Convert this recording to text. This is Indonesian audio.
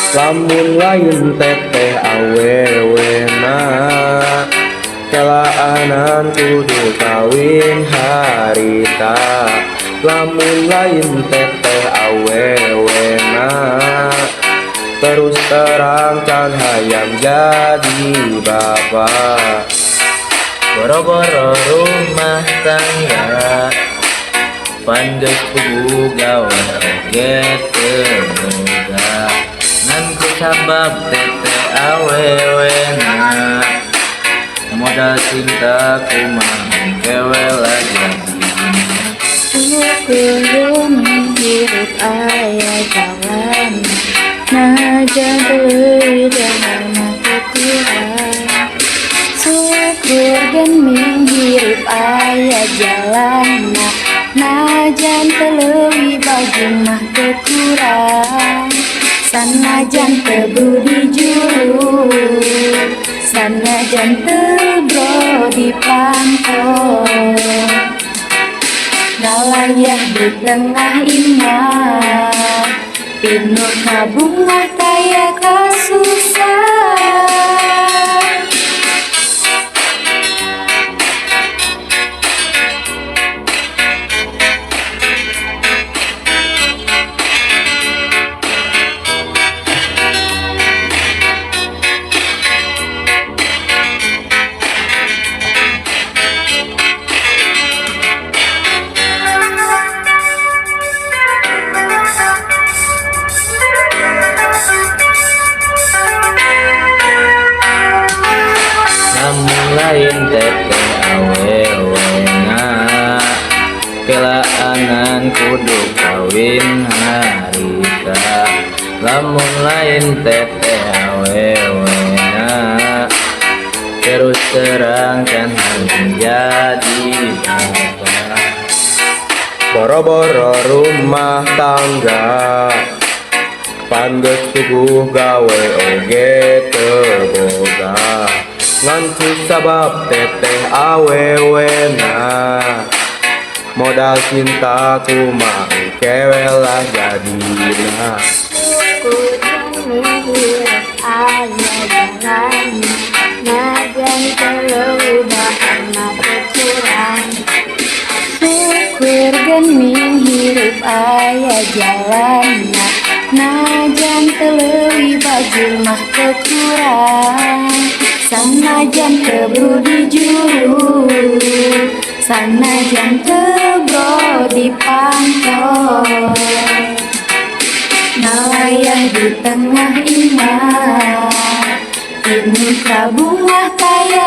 Lamun lain teteh awewena kelaanan kudu kawin harita. Lamun lain teteh awewena terus terang can hayang jadi bapak. Boro-boro rumah tangga pandeg kudu gawe oge teu boga. Ngan ku sabab teteh awewena modal cinta kumaha kewe lajadina. Syukur hirup aya jalan najan teu jangan kekurangan. Syukur gening hirup aya jalan najan teu leuwih baju mah kekurang. Sanajan teu budi juru, sanajan teu brodi pantau. Ngalayah di tengah imah, pinuh kabungah kaya kasusah. Lamun lain teteh awewena kelaanan kudu kawin harita. Lamun lain teteh awewena terus terang can hayang jadi bapak. Boro-boro rumah tangga pandeg tubuh gawe oge teu boga. Ngan ku sabab teteh awewena modal cinta kumaha kewe lah jadina. Syukur hirup aya jalan najan teu leuwih bahana kekurang. Syukur gening hirup aya jalan najan teu leuwih baju mah kekurang. Sanajan teu budi juru, sanajan teu brodi pantau. Ngalayah di tengah imah, pinuh kabungah kaya